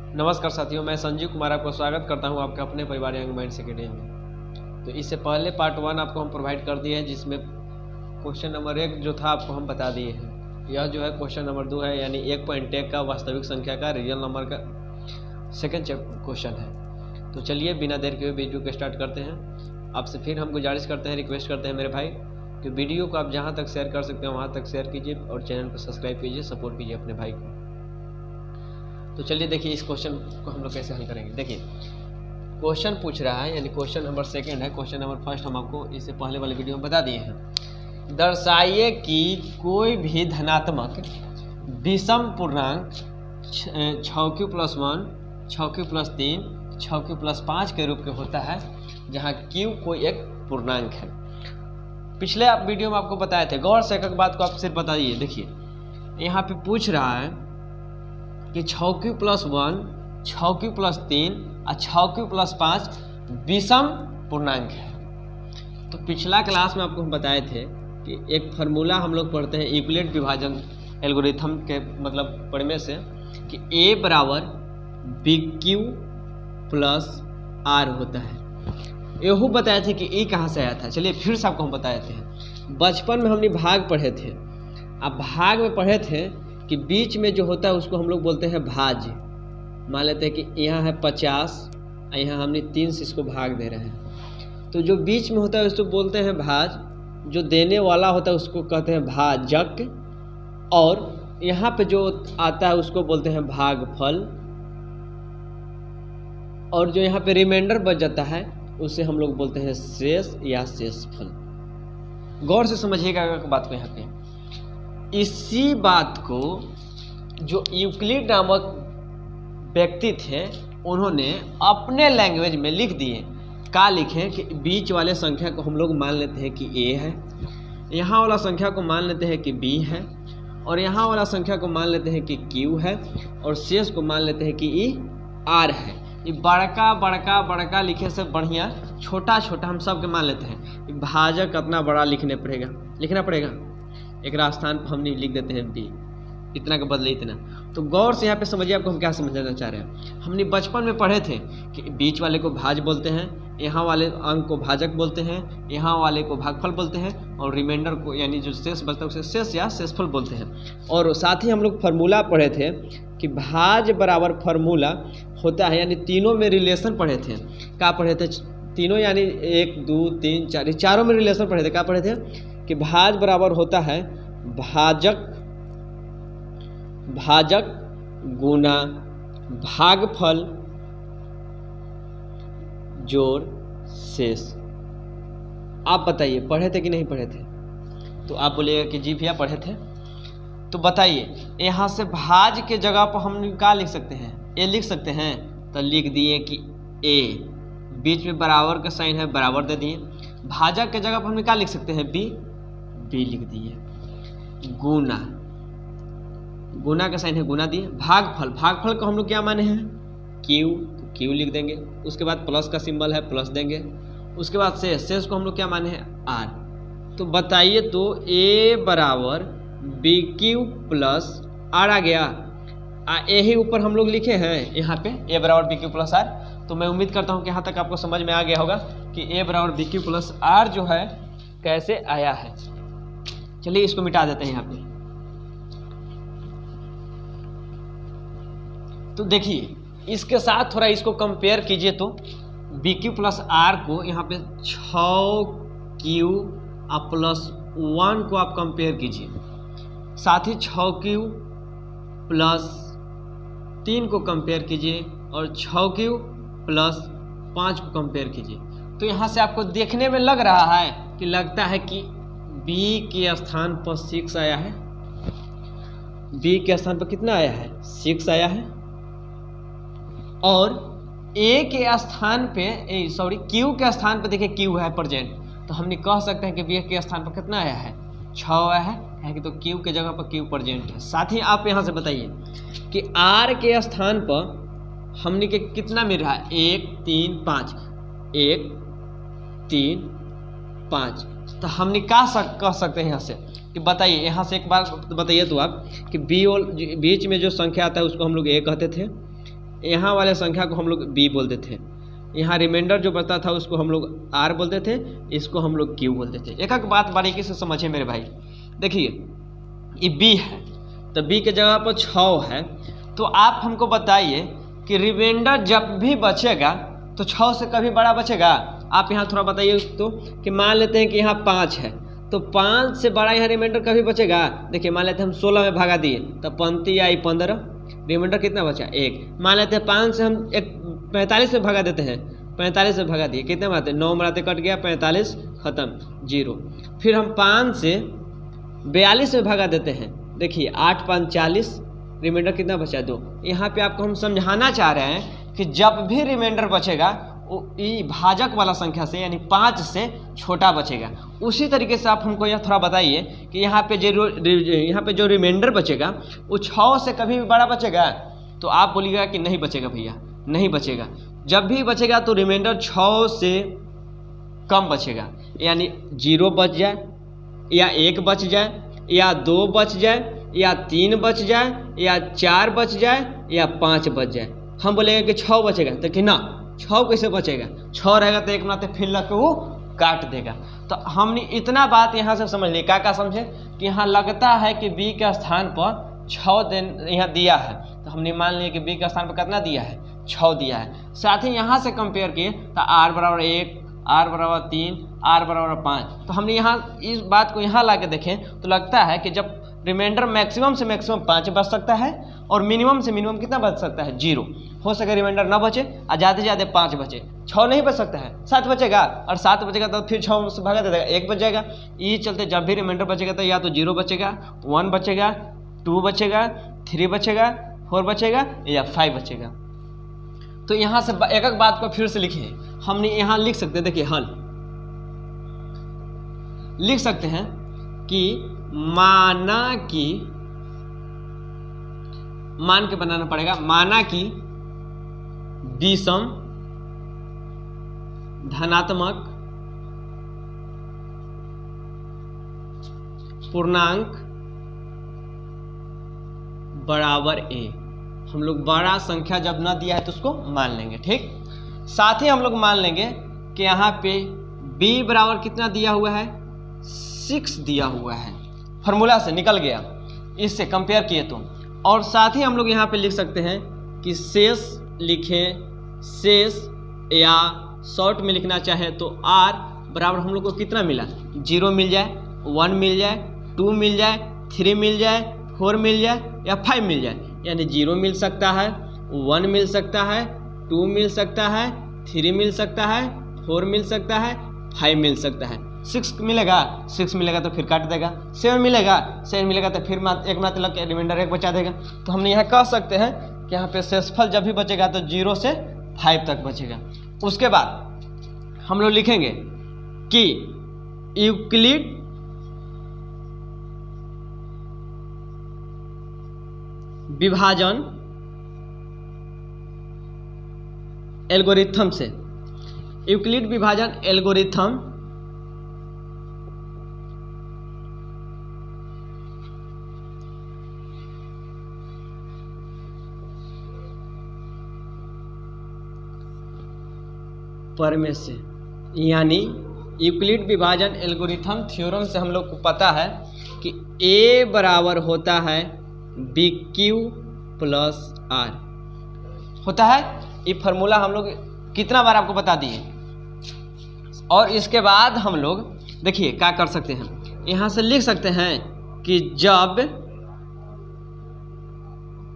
नमस्कार साथियों, मैं संजीव कुमार आपको स्वागत करता हूं आपके अपने परिवार यंग माइंड्स अकेडमी में। तो इससे पहले पार्ट 1 आपको हम प्रोवाइड कर दिए हैं, जिसमें क्वेश्चन नंबर 1 जो था आपको हम बता दिए हैं। यह जो है क्वेश्चन नंबर 2 है, यानी 1.1 का वास्तविक संख्या का रियल नंबर का सेकेंड क्वेश्चन है। तो चलिए बिना देर के वीडियो को स्टार्ट करते हैं। आपसे फिर हम गुजारिश करते हैं, रिक्वेस्ट करते हैं मेरे भाई कि वीडियो को आप जहाँ तक शेयर कर सकते हैं वहाँ तक शेयर कीजिए और चैनल को सब्सक्राइब कीजिए, सपोर्ट कीजिए अपने भाई को। तो चलिए देखिए इस क्वेश्चन को हम लोग कैसे हल करेंगे। देखिए क्वेश्चन पूछ रहा है, यानी क्वेश्चन नंबर 2 है। क्वेश्चन नंबर 1 हम आपको इससे पहले वाले वीडियो में बता दिए हैं। दर्शाइए कि कोई भी धनात्मक विषम पूर्णांक 6q+1, 6q+3, 6q+5 के रूप के होता है, जहाँ q कोई एक पूर्णांक है। पिछले आप वीडियो में आपको बताए थे। गौर से एक बात को आप सिर्फ बताइए। देखिए यहाँ पे पूछ रहा है कि 6q+1, 6q+3 और 6q+5 विषम पूर्णांक है। तो पिछला क्लास में आपको हम बताए थे कि एक फार्मूला हम लोग पढ़ते हैं यूक्लिड विभाजन एल्गोरिथम के मतलब पढ़ने से, कि a बराबर bq प्लस r होता है। यहू बताए थे कि e कहाँ से आया था। चलिए फिर से आपको हम बताए थे। बचपन में हमने भाग पढ़े थे। अब भाग में पढ़े थे कि बीच में जो होता है उसको हम लोग बोलते हैं भाज्य। मान लेते हैं कि यहाँ है 50 और यहाँ हमने 3 से इसको भाग दे रहे हैं। तो जो बीच में होता है उसको बोलते हैं भाज, जो देने वाला होता है उसको कहते हैं भाजक, और यहाँ पे जो आता है उसको बोलते हैं भागफल, और जो यहाँ पे रिमाइंडर बच जाता है उसे हम लोग बोलते हैं शेष या शेषफल। गौर से समझिएगा बात को। यहाँ पे इसी बात को जो यूक्लिड नामक व्यक्ति थे उन्होंने अपने लैंग्वेज में लिख दिए। क्या लिखे कि बीच वाले संख्या को हम लोग मान लेते हैं कि a है, यहाँ वाला संख्या को मान लेते हैं कि b है, और यहाँ वाला संख्या को मान लेते हैं कि q है, और शेष को मान लेते हैं कि r है। ये बड़का बड़का बड़का लिखे से बढ़िया छोटा छोटा हम सब के मान लेते हैं। भाजक कितना बड़ा लिखना पड़ेगा। एक स्थान पर हमने लिख देते हैं b, इतना के बदले इतना। तो गौर से यहाँ पे समझिए आपको हम क्या समझाना चाह रहे हैं। हमने बचपन में पढ़े थे कि बीच वाले को भाज बोलते हैं, यहाँ वाले अंक को भाजक बोलते हैं, यहाँ वाले को भागफल बोलते हैं, और रिमाइंडर को यानी जो शेष बचता है उसे शेष या शेषफल बोलते हैं। और साथ ही हम लोग फार्मूला पढ़े थे कि भाज बराबर फार्मूला होता है, यानी तीनों में रिलेशन पढ़े थे। क्या पढ़े थे? तीनों यानी 1, 2, 3, 4, चारों में रिलेशन पढ़े थे। क्या पढ़े थे? कि भाज बराबर होता है भाजक गुना भागफल जोड़ शेष। आप बताइए पढ़े थे कि नहीं पढ़े थे? तो आप बोलिएगा कि जी भैया पढ़े थे। तो बताइए यहाँ से भाज के जगह पर हम क्या लिख सकते हैं? ए लिख सकते हैं। तो लिख दिए कि ए, बीच में बराबर का साइन है, बराबर दे दिए। भाजक के जगह पर हम क्या लिख सकते हैं? बी लिख दिए। गुना का साइन है, गुना दिए। भागफल को हम लोग क्या माने हैं? क्यू लिख देंगे। उसके बाद प्लस का सिंबल है, प्लस देंगे। उसके बाद शेष को हम लोग क्या माने हैं? आर। तो बताइए तो ए बराबर बी क्यू प्लस आर आ गया। यही ऊपर हम लोग लिखे हैं यहाँ पे ए बराबर बी क्यू प्लस आर। तो मैं उम्मीद करता हूँ कि यहाँ तक आपको समझ में आ गया होगा कि ए बराबर बी क्यू प्लस आर जो है कैसे आया है। चलिए इसको मिटा देते हैं यहाँ पे। तो देखिए इसके साथ थोड़ा इसको कंपेयर कीजिए। तो बी क्यू प्लस आर को यहाँ पे 6q प्लस 1 को आप कंपेयर कीजिए, साथ ही 6q प्लस 3 को कंपेयर कीजिए, और 6q प्लस 5 को कंपेयर कीजिए। तो यहाँ से आपको देखने में लग रहा है कि लगता है कि b के स्थान पर 6 आया है। b के स्थान पर कितना आया है? 6 आया है। और a के स्थान पे q के स्थान पे देखिए q है प्रेजेंट। तो हमने कह सकते हैं कि b के स्थान पर कितना आया है? 6 आया है कि तो q के जगह पर q प्रेजेंट है। साथ ही आप यहाँ से बताइए कि r के स्थान पर हमने के कितना मिल रहा है? 1, 3, 5, 1, 3, 5। तो हमने कह सकते हैं यहाँ से कि बताइए, यहाँ से एक बार बताइए तो आप कि बीच में जो संख्या आता है उसको हम लोग ए कहते थे, यहाँ वाले संख्या को हम लोग बी बोलते थे, यहाँ रिमाइंडर जो बचता था उसको हम लोग आर बोलते थे, इसको हम लोग क्यू बोलते थे। एक एक बात बारीकी से समझिए मेरे भाई। देखिए ये बी है तो बी के जगह पर 6 है, तो आप हमको बताइए कि रिमाइंडर जब भी बचेगा तो 6 से कभी बड़ा बचेगा? आप यहाँ थोड़ा बताइए तो, कि मान लेते हैं कि यहाँ 5 है तो 5 से बड़ा यहाँ रिमाइंडर कभी बचेगा? देखिए मान लेते हैं हम 16 में भगा दिए तो पंक्ति आई 15, रिमाइंडर कितना बचा? 1। मान लेते हैं 5 से हम 45 में भगा देते हैं, 45 में भगा दिए, कितने बनाते? 9 बनाते, कट गया 45, खत्म 0। फिर हम 5 से 42 में भगा देते हैं, देखिए 8 5 40, रिमाइंडर कितना बचा? 2। यहाँ पे आपको हम समझाना चाह रहे हैं कि जब भी रिमाइंडर बचेगा वो भाजक वाला संख्या से यानी 5 से छोटा बचेगा। उसी तरीके से आप हमको यह थोड़ा बताइए कि यहाँ पे जो रिमाइंडर बचेगा वो 6 से कभी भी बड़ा बचेगा? तो आप बोलिएगा कि नहीं बचेगा भैया, नहीं बचेगा। जब भी बचेगा तो रिमाइंडर 6 से कम बचेगा, यानी 0 बच जाए या 1 बच जाए या 2 बच जाए या 3 बच जाए या 4 बच जाए या 5 बच जाए। हम बोलेंगे कि 6 बचेगा, तो कि ना 6 कैसे बचेगा? 6 रहेगा तो एक नाते फिर लग के वो काट देगा। तो हमने इतना बात यहाँ से समझ ली। क्या समझे कि यहाँ लगता है कि बी के स्थान पर 6 दिन यहाँ दिया है, तो हमने मान लिया कि बी के स्थान पर कितना दिया है? 6 दिया है। साथ ही यहाँ से कंपेयर किए तो r बराबर 1, r बराबर 3, r बराबर 5। तो हमने यहाँ इस बात को यहाँ ला के देखें तो लगता है कि जब रिमाइंडर मैक्सिमम से मैक्सिमम 5 बच सकता है और मिनिमम से मिनिमम कितना बच सकता है? 0। हो सके रिमाइंडर ना बचे और ज़्यादा से ज़्यादा 5 बचे, 6 नहीं बच सकता है, 7 बचेगा, और 7 बचेगा तो फिर 6 से भागा दे देगा, 1 बच जाएगा। ये चलते जब भी रिमाइंडर बचेगा तो या तो 0 बचेगा, 1 बचेगा, 2 बचेगा, 3 बचेगा, 4 बचेगा या 5 बचेगा। तो यहाँ से एक एक बात को फिर से लिखिए। हमने यहाँ लिख सकते हैं, देखिए हल लिख सकते हैं कि माना कि, मान के बनाना पड़ेगा, माना कि विषम धनात्मक पूर्णांक बराबर a। हम लोग बड़ा संख्या जब ना दिया है तो उसको मान लेंगे, ठीक। साथ ही हम लोग मान लेंगे कि यहाँ पे b बराबर कितना दिया हुआ है? 6 दिया हुआ है, फॉर्मूला से निकल गया, इससे कंपेयर किए तो। और साथ ही हम लोग यहाँ पे लिख सकते हैं कि शेष लिखें, शेष या शॉर्ट में लिखना चाहे तो r बराबर हम लोग को कितना मिला? 0 मिल जाए, 1 मिल जाए, 2 मिल जाए, 3 मिल जाए, 4 मिल जाए या 5 मिल जाए। यानी 0 मिल सकता है, 1 मिल सकता है, 2 मिल सकता है, 3 मिल सकता है, 4 मिल सकता है, 5 मिल सकता है। 6 मिलेगा, 6 मिलेगा तो फिर काट देगा, 7 मिलेगा, 7 मिलेगा तो फिर एक मात्र लग के रिमाइंडर 1 बचा देगा। तो हमने यहाँ कह सकते हैं कि यहाँ पे शेषफल जब भी बचेगा तो 0 से 5 तक बचेगा। उसके बाद हम लोग लिखेंगे कि यूक्लिड विभाजन एल्गोरिथम से, यूक्लिड विभाजन एल्गोरिथम पर में से, यानी यूक्लिड विभाजन एल्गोरिथम थ्योरम से हम लोग को पता है कि a बराबर होता है BQ प्लस R होता है। ये फार्मूला हम लोग कितना बार आपको बता दिए। और इसके बाद हम लोग देखिए क्या कर सकते हैं, यहाँ से लिख सकते हैं कि जब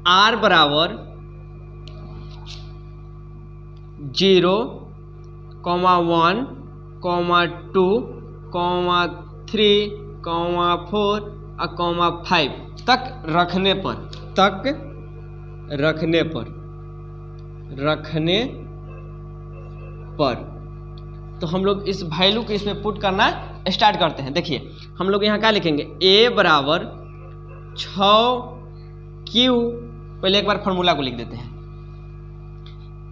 R बराबर 0, 1, 2, 3, 4 और 5 तक रखने पर तो हम लोग इस वैल्यू को इसमें पुट करना स्टार्ट करते हैं। देखिए हम लोग यहाँ क्या लिखेंगे, a बराबर 6Q, पहले एक बार फॉर्मूला को लिख देते हैं,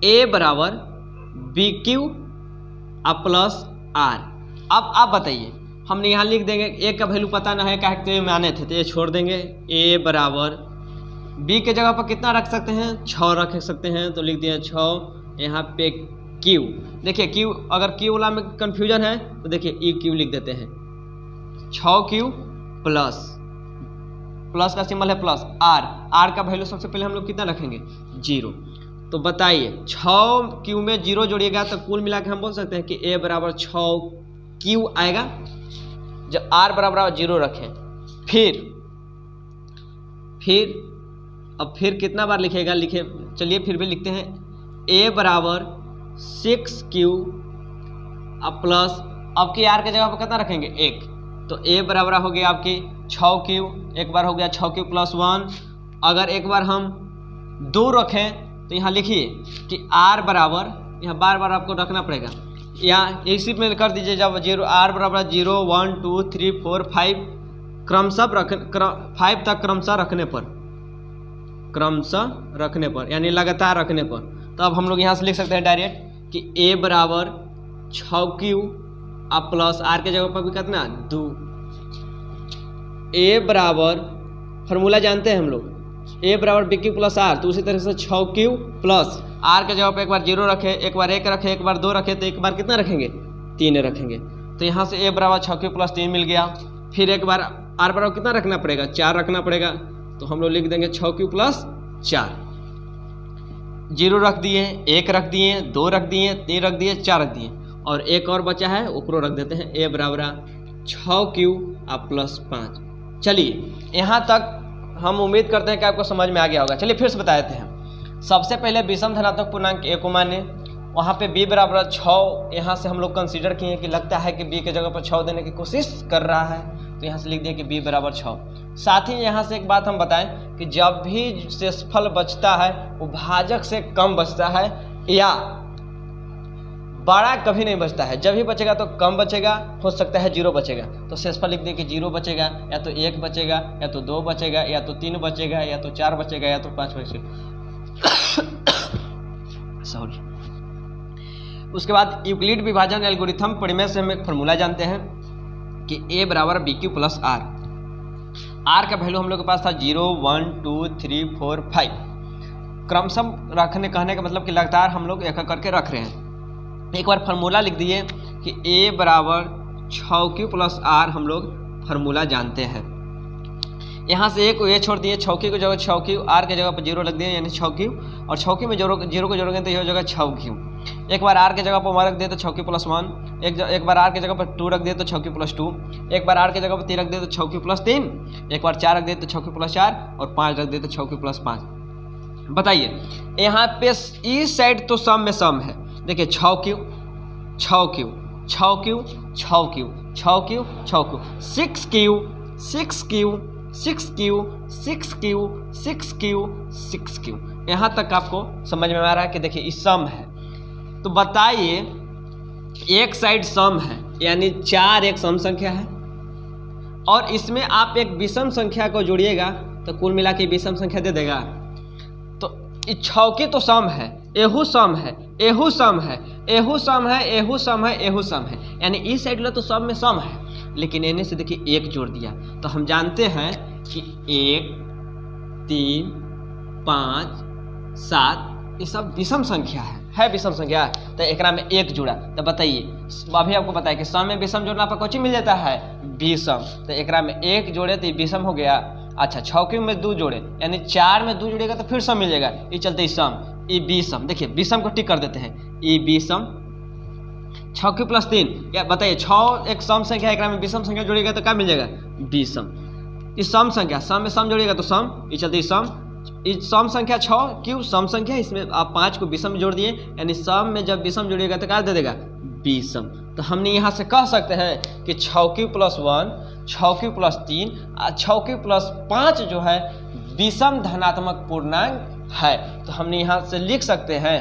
a बराबर BQ प्लस R। अब आप बताइए, हमने यहाँ लिख देंगे, a का वैल्यू पता ना है क्या तो माने थे, तो ये छोड़ देंगे, a बराबर बी के जगह पर कितना रख सकते हैं, 6 रख सकते हैं, तो लिख दिया 6। यहाँ पे क्यू, देखिए क्यू, अगर क्यू वाला में कन्फ्यूजन है तो देखिए ई क्यू लिख देते हैं, 6 क्यू प्लस, प्लस का सिंबल है प्लस, आर, आर का वैल्यू सबसे पहले हम लोग कितना रखेंगे, 0। तो बताइए 6 क्यू में 0 जोड़िएगा तो कुल मिला के हम बोल सकते हैं कि ए बराबर 6 क्यू आएगा, जब आर बराबर 0 रखें। फिर कितना बार लिखेगा, लिखे चलिए फिर भी लिखते हैं, ए बराबर 6 क्यू अब प्लस, अब की आर के जगह पर कितना रखेंगे 1, तो ए बराबर हो गया आपकी 6 क्यू, एक बार हो गया 6 क्यू प्लस 1। अगर एक बार हम 2 रखें तो यहाँ लिखिए कि आर बराबर, यहाँ बार बार आपको रखना पड़ेगा, यहाँ इसी में कर दीजिए, जब 0 आर बराबर 0 1 2 3 4 5 क्रमशः 5 तक क्रमशः रखने पर यानी लगातार रखने पर, तो अब हम लोग यहाँ से लिख सकते हैं डायरेक्ट कि ए बराबर 6 क्यू अब प्लस आर के जगह पर भी कितना 2, ए बराबर फॉर्मूला जानते हैं हम लोग, ए बराबर बी क्यू प्लस आर, तो उसी तरह से 6 क्यू प्लस आर के जगह पर एक बार 0 रखे, एक बार 1 रखे, एक बार 2 रखे, तो एक बार कितना रखेंगे 3 रखेंगे। तो यहाँ से ए बराबर 6 क्यू प्लस 3 मिल गया। फिर एक बार आर बराबर कितना रखना पड़ेगा, 4 रखना पड़ेगा, तो हम लोग लिख देंगे 6 क्यू प्लस 4, 0 रख दिए, 1 रख दिए, 2 रख दिए, 3 रख दिए, 4 रख दिए, और एक और बचा है उसको रख देते हैं, ए बराबर 6 क्यू अब प्लस 5। चलिए यहाँ तक हम उम्मीद करते हैं कि आपको समझ में आ गया होगा। चलिए फिर से बता देते हैं। सबसे पहले विषम धनात्मक पूर्णांक ए को माने, वहाँ पे b बराबर 6, यहाँ से हम लोग कंसीडर किए कि लगता है कि b के जगह पर 6 देने की कोशिश कर रहा है, तो यहाँ से लिख दिया कि b बराबर 6। साथ ही यहाँ से एक बात हम बताएं कि जब भी शेषफल बचता है वो भाजक से कम बचता है या बड़ा कभी नहीं बचता है, जब भी बचेगा तो कम बचेगा, हो सकता है 0 बचेगा, तो शेषफल लिख दिए कि 0 बचेगा, या तो 1 बचेगा, या तो 2 बचेगा, या तो 3 बचेगा, या तो 4 बचेगा, या तो 5 बचेगा। सॉरी। उसके बाद यूक्लिड विभाजन एल्गोरिथम परिमेय से हम एक फॉर्मूला जानते हैं कि ए बराबर B Q plus R, R का वैल्यू हम लोग के पास था 0 1 2 3 4 5, क्रमशः रखने कहने का मतलब कि लगातार हम लोग एक करके रख रहे हैं। एक बार फार्मूला लिख दिए कि a बराबर 6 क्यू प्लस आर हम लोग फार्मूला जानते हैं। यहाँ से एक को ये छोड़ दिए, 6 क्यू की जगह 6 क्यू, आर के जगह पर 0 लग दिए यानी 6 क्यू, और 6 क्यू में 0 को जोड़ेंगे तो ये हो जाएगा 6 क्यू। एक बार आर के जगह पर 1 रख दिए तो 6 क्यू प्लस 1, एक बार आर के जगह पर 2 रख दिए तो 6 क्यू प्लस 2, एक बार आर के जगह पर 3 रख दिए तो 6 क्यू प्लस 3, एक बार 4 रख दिए तो 6 क्यू प्लस 4, और 5 रख दिए तो 6 क्यू प्लस 5। बताइए यहाँ पे इस साइड तो सम में सम है, देखिए 6 Q 6 Q 6 Q 6 Q 6 Q 6 Q 6 Q 6 Q 6 Q 6 Q 6 Q 6 Q. यहाँ तक आपको समझ में आ रहा है कि देखिए इस सम है। तो बताइए एक साइड सम है यानी 4 एक सम संख्या है, और इसमें आप एक विषम संख्या को जोड़िएगा तो कुल मिला के विषम संख्या दे देगा। तो 6 की तो सम है, एहू सम है, एहू सम है, एहू सम है, एहू सम है, एहू सम है, यानी इस साइड लो तो सब में सम है, लेकिन इन्हें से देखिए 1 जोड़ दिया तो हम जानते हैं कि 1 3 5 7 ये सब विषम संख्या है विषम संख्या। तो एक में 1 जुड़ा, तो बताइए अभी आपको बताया कि सम में विषम जोड़ना पर कुछ मिल जाता है विषम, तो एक में 1 जोड़े तो विषम हो गया। अच्छा 6 क्यू में 2 जोड़े यानी 4 में 2 जुड़ेगा तो फिर सम मिल जाएगा, ये चलते सम ई विषम। देखिए विषम को टिक कर देते हैं, ई विषम 6 क्यू प्लस 3, या बताइए 6 एक सम संख्या, एक में विषम संख्या जोड़ेगा तो क्या मिल जाएगा विषम। इस सम संख्या, सम में सम जोड़ेगा तो सम, ये चलते सम, इस सम संख्या 6 क्यों सम संख्या, इसमें आप 5 को विषम जोड़ दिए यानी सम में जब विषम जोड़िएगा तो क्या दे देगा विषम। तो हमने यहाँ से कह सकते हैं कि 6 क्यू प्लस 1 6 क्यू प्लस 3 और 6 क्यू प्लस 5 जो है विषम धनात्मक पूर्णांक है। तो हमने यहाँ से लिख सकते हैं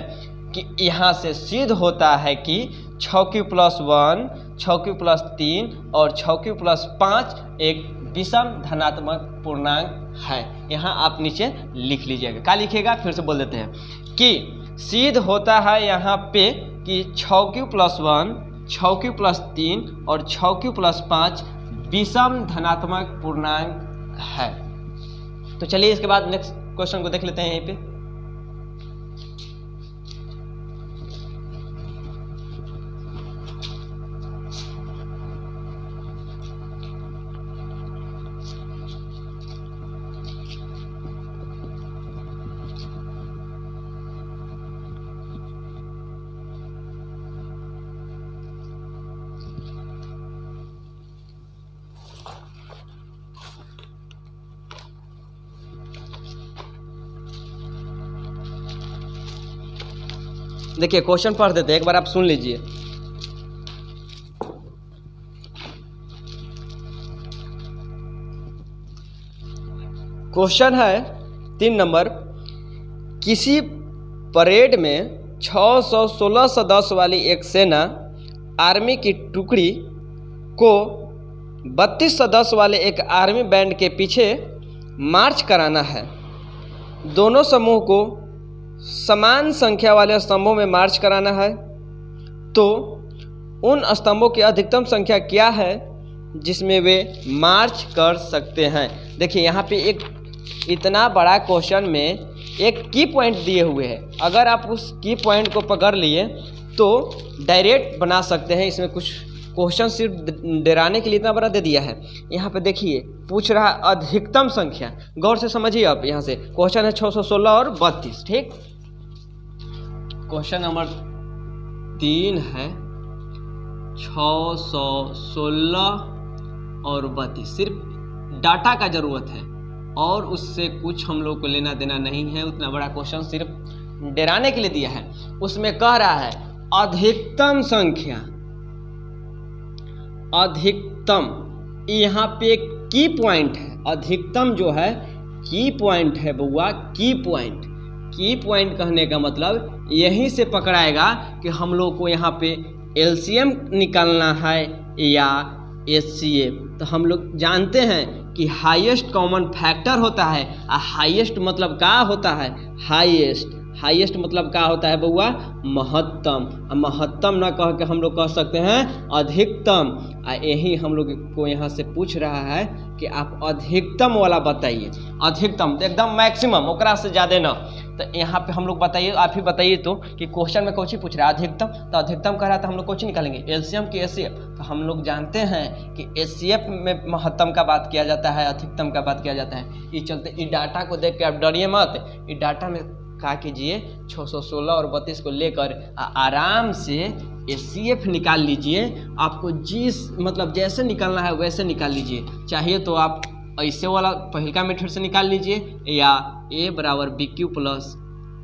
कि यहाँ से सिद्ध होता है कि 6 क्यू प्लस 1 6 क्यू प्लस 3 और 6 क्यू प्लस 5 एक विषम धनात्मक पूर्णांक है। यहाँ आप नीचे लिख लीजिएगा, क्या लिखिएगा फिर से बोल देते हैं कि सिद्ध होता है यहाँ पे कि 6 क्यू प्लस 1 6 क्यू प्लस 3 और 6 क्यू प्लस 5 विषम धनात्मक पूर्णांक है। तो चलिए इसके बाद नेक्स्ट क्वेश्चन को देख लेते हैं यहीं पे। देखिए क्वेश्चन पढ़ देते हैं, एक बार आप सुन लीजिए। क्वेश्चन है 3 नंबर, किसी परेड में 616 सदस्य वाली एक सेना आर्मी की टुकड़ी को 32 सदस्य वाले एक आर्मी बैंड के पीछे मार्च कराना है। दोनों समूह को समान संख्या वाले स्तंभों में मार्च कराना है, तो उन स्तंभों की अधिकतम संख्या क्या है जिसमें वे मार्च कर सकते हैं। देखिए यहाँ पे एक इतना बड़ा क्वेश्चन में एक की पॉइंट दिए हुए हैं। अगर आप उस की पॉइंट को पकड़ लिए तो डायरेक्ट बना सकते हैं। इसमें कुछ क्वेश्चन सिर्फ डराने के लिए इतना बड़ा दे दिया है। यहाँ पे देखिए पूछ रहा है अधिकतम संख्या, गौर से समझिए आप। यहाँ से क्वेश्चन है 616 और 32, ठीक। क्वेश्चन नंबर 3 है 616 और 32, सिर्फ डाटा का ज़रूरत है और उससे कुछ हम लोग को लेना देना नहीं है। उतना बड़ा क्वेश्चन सिर्फ डराने के लिए दिया है। उसमें कह रहा है अधिकतम संख्या, अधिकतम, यहाँ पे की पॉइंट है। अधिकतम जो है की पॉइंट है बउआ, की पॉइंट। की पॉइंट कहने का मतलब यहीं से पकड़ाएगा कि हम लोग को यहाँ पे एलसीएम निकालना है या एचसीएफ। तो हम लोग जानते हैं कि हाईएस्ट कॉमन फैक्टर होता है। हाईएस्ट मतलब क्या होता है? हाईएस्ट। हाईएस्ट मतलब क्या होता है बउआ? महत्तम। महत्तम ना कह के हम लोग कह सकते हैं अधिकतम। यही हम लोग को यहाँ से पूछ रहा है कि आप अधिकतम वाला बताइए। अधिकतम एकदम मैक्सिमम, ओकरा से ज़्यादा ना। तो यहाँ पे हम लोग बताइए, आप ही बताइए तो कि क्वेश्चन में कौन सी पूछ रहा है? अधिकतम। तो अधिकतम कह रहा है तो हम लोग कौन सी निकालेंगे? एलसीएम की एचसीएफ। तो हम लोग जानते हैं कि एचसीएफ में महत्तम का बात किया जाता है, अधिकतम का बात किया जाता है। ये चलते इस डाटा को देख के आप डरिए मत। इस डाटा में क्या कीजिए, 616 और 32 को लेकर आराम से एचसीएफ निकाल लीजिए। आपको जिस मतलब जैसे निकालना है वैसे निकाल लीजिए। चाहिए तो आप ऐसे वाला पहलका मेथड से निकाल लीजिए या A बराबर BQ प्लस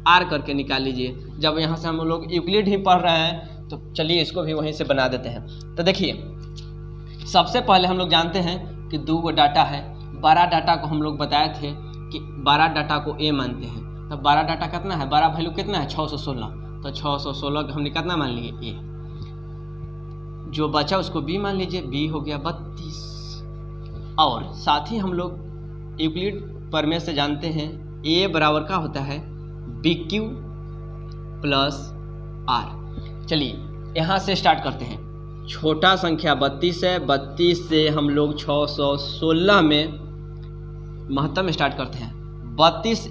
R करके निकाल लीजिए। जब यहाँ से हम लोग यूक्लिड ही पढ़ रहे हैं तो चलिए इसको भी वहीं से बना देते हैं। तो देखिए सबसे पहले हम लोग जानते हैं कि 2 गो डाटा है। 12 डाटा को हम लोग बताए थे कि 12 डाटा को A मानते हैं। तो 12 डाटा कितना है? 12 वैल्यू कितना है? 616। तो 616 को हमने कितना मान लिए? A। जो बचा उसको B मान लीजिए। B हो गया 32। और साथ ही हम लोग यूक्लिड प्रमेय से जानते हैं A बराबर का होता है BQ प्लस R। चलिए यहाँ से स्टार्ट करते हैं। छोटा संख्या 32 है। 32 से हम लोग 616 में महत्तम स्टार्ट करते हैं। 32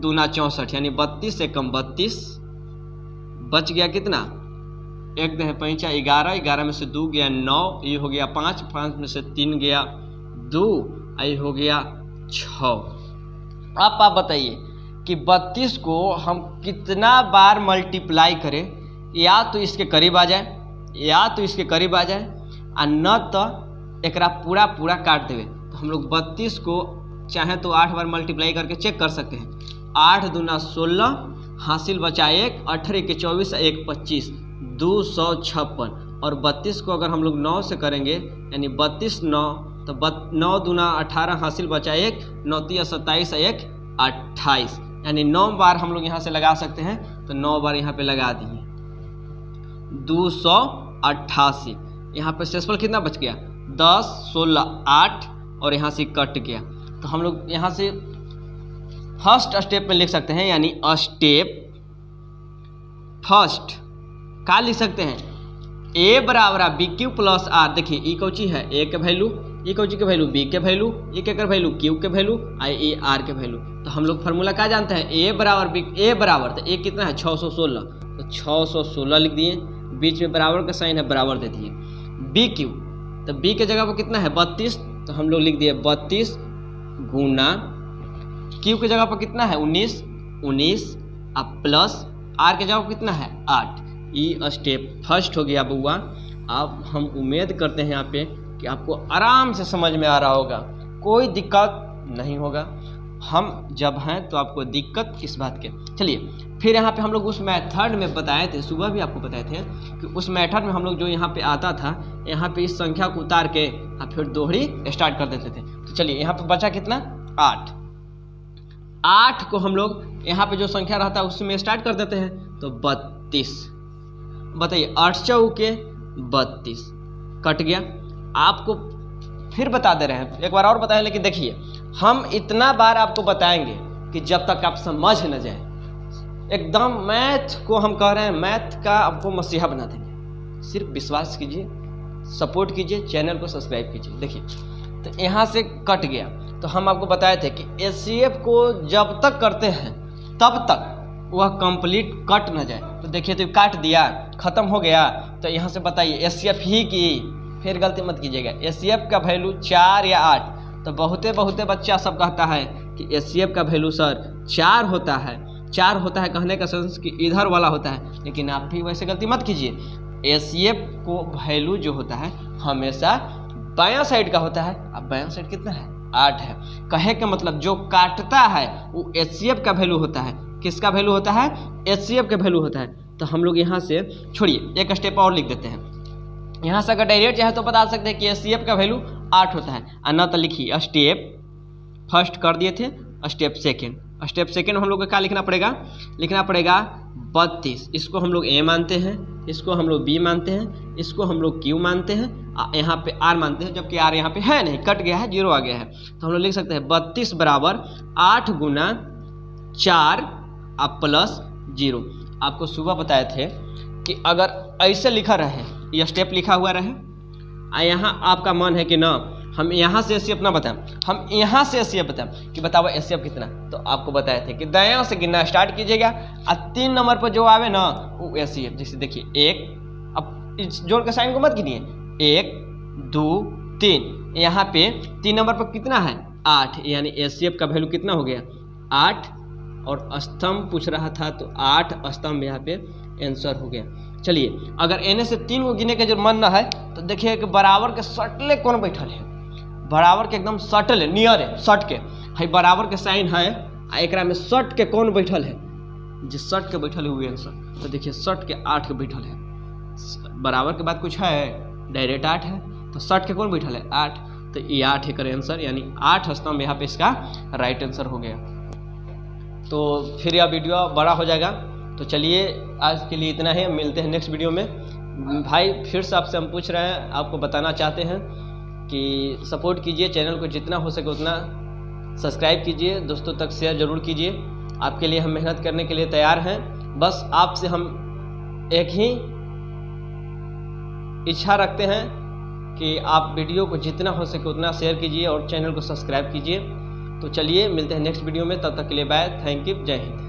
दूना 64 यानी 32 से कम 32। बच गया कितना? 1 दे 5 11, 11 में से 2 गया 9, ये हो गया 5, 5 में से 3 गया 2, ये हो गया 6। आप बताइए कि 32 को हम कितना बार मल्टीप्लाई करें, या तो इसके करीब आ जाए या तो इसके करीब आ जाए, और न तो एकरा पूरा पूरा काट देवे। तो हम लोग 32 को चाहे तो 8 बार मल्टीप्लाई करके चेक कर सकते हैं। 8 दूना 16, हासिल बचा 1, 18 के 24, 1 25, 256। और 32 को अगर हम लोग 9 से करेंगे यानी 32 9, तो 9 दूना 18, हासिल बचा 1, 9 3 27, 1 28, यानी 9 बार हम लोग यहाँ से लगा सकते हैं। तो 9 बार यहाँ पे लगा दिए 288। यहाँ पे शेषफल कितना बच गया? 10 16 8, और यहाँ से कट गया। तो हम लोग यहाँ से फर्स्ट स्टेप में लिख सकते हैं, यानी स्टेप फर्स्ट क्या लिख सकते हैं? A बराबर BQ प्लस R। देखिए ई कौची है? A के वैल्यू ये कौची के वैल्यू बी के वैल्यू, ये क्या कर वैल्यू क्यू के वैल्यू, ये आर के वैल्यू। तो हम लोग फार्मूला क्या जानते हैं, ए बराबर बी, ए बराबर, तो ए कितना है 616, तो 616 लिख दिए, बीच में बराबर का साइन है बराबर दे दिए। बी क्यू, तो बी के जगह पर कितना है 32, तो हम लोग लिख दिए 32 गुना क्यू के जगह पर कितना है 19 अब प्लस आर के जगह पर कितना है 8। ये स्टेप फर्स्ट हो गया बउआ। अब हम उम्मीद करते हैं यहाँ पे कि आपको आराम से समझ में आ रहा होगा, कोई दिक्कत नहीं होगा। हम जब हैं तो आपको दिक्कत किस बात के। चलिए फिर यहाँ पे हम लोग उस मेथड में बताए थे, सुबह भी आपको बताए थे कि उस मेथड में हम लोग जो यहाँ पे आता था, यहाँ पे इस संख्या को उतार के और फिर दोहरी स्टार्ट कर देते थे। तो चलिए यहाँ पे बचा कितना 8 को हम लोग यहाँ पे जो संख्या रहता है उसमें स्टार्ट कर देते हैं, तो 32। बताइए 8 चौके 32 कट गया। आपको फिर बता दे रहे हैं, एक बार और बताएं, लेकिन देखिए हम इतना बार आपको बताएंगे कि जब तक आप समझ न जाए। एकदम मैथ को हम कह रहे हैं, मैथ का आपको मसीहा बना देंगे। सिर्फ विश्वास कीजिए, सपोर्ट कीजिए, चैनल को सब्सक्राइब कीजिए। देखिए तो यहाँ से कट गया, तो हम आपको बताए थे कि एचसीएफ को जब तक करते हैं तब तक वह कंप्लीट कट न जाए। तो देखिए तो काट दिया, खत्म हो गया। तो यहाँ से बताइए एचसीएफ ही की, फिर गलती मत कीजिएगा। एचसीएफ का वैल्यू 4 या 8, तो बहुते बच्चा सब कहता है कि एचसीएफ का वैल्यू सर 4 होता है। 4 होता है कहने का सेंस कि इधर वाला होता है, लेकिन आप भी वैसे गलती मत कीजिए। एचसीएफ को वैल्यू जो होता है हमेशा बायां साइड का होता है। अब बायां साइड कितना है 8 है। कहे का मतलब जो काटता है वो एचसीएफ का वैल्यू होता है। किसका वैल्यू होता है, एचसीएफ का वैल्यू होता है। तो हम लोग यहाँ से छोड़िए, एक स्टेप और लिख देते हैं। यहाँ से अगर डायरेक्ट चाहे तो बता सकते हैं कि एचसीएफ का वैल्यू 8 होता है, और न तो लिखिए स्टेप फर्स्ट कर दिए थे, स्टेप सेकेंड हम लोग को क्या लिखना पड़ेगा 32। इसको हम लोग ए मानते हैं, इसको हम लोग बी मानते हैं, इसको हम लोग क्यू मानते हैं, यहाँ पे आर मानते हैं, जबकि आर यहाँ पे है नहीं, कट गया है, 0 आ गया है। तो हम लोग लिख सकते हैं 32 बराबर 8 गुना 4 अब प्लस 0। आपको सुबह बताए थे कि अगर ऐसे लिखा रहे, यह स्टेप लिखा हुआ रहे, यहाँ आपका मन है कि ना हम यहाँ से एचसीएफ ना बताएं, हम यहाँ से एचसीएफ बताएं कि बताओ एचसीएफ कितना। तो आपको बताए थे कि दायां से गिनना स्टार्ट कीजिएगा, और 3 नंबर पर जो आवे ना वो एचसीएफ। जैसे देखिए 1, अब इस जोड़ के साइन को मत गिनिए, 1 2 3, यहाँ पे 3 नंबर पर कितना है 8, यानी एचसीएफ का वैल्यू कितना हो गया 8। और स्तंभ पूछ रहा था तो 8 स्तंभ यहाँ पे आंसर हो गया। चलिए अगर एने से 3 को गिने के जो मन न है तो देखिए कि बराबर के सटले कौन बैठल है, बराबर के एकदम सटल है, नियर है, सट के है, बराबर के साइन है, एक में सट के कौन बैठल है, जो सट के बैठल है वो आंसर। तो देखिए सट के 8 के बैठल है, बराबर के बाद कुछ है डायरेक्ट 8 है, तो सट के कौन बैठल है 8, तो ये 8 है कर आंसर, यानी 8 स्तंभ यहाँ पे इसका राइट आंसर हो गया। तो फिर यह वीडियो बड़ा हो जाएगा। तो चलिए आज के लिए इतना ही, मिलते हैं नेक्स्ट वीडियो में। भाई फिर से आपसे हम पूछ रहे हैं, आपको बताना चाहते हैं कि सपोर्ट कीजिए, चैनल को जितना हो सके उतना सब्सक्राइब कीजिए, दोस्तों तक शेयर ज़रूर कीजिए। आपके लिए हम मेहनत करने के लिए तैयार हैं। बस आपसे हम एक ही इच्छा रखते हैं कि आप वीडियो को जितना हो सके उतना शेयर कीजिए और चैनल को सब्सक्राइब कीजिए। तो चलिए मिलते हैं नेक्स्ट वीडियो में, तब तक के लिए बाय, थैंक यू, जय हिंद।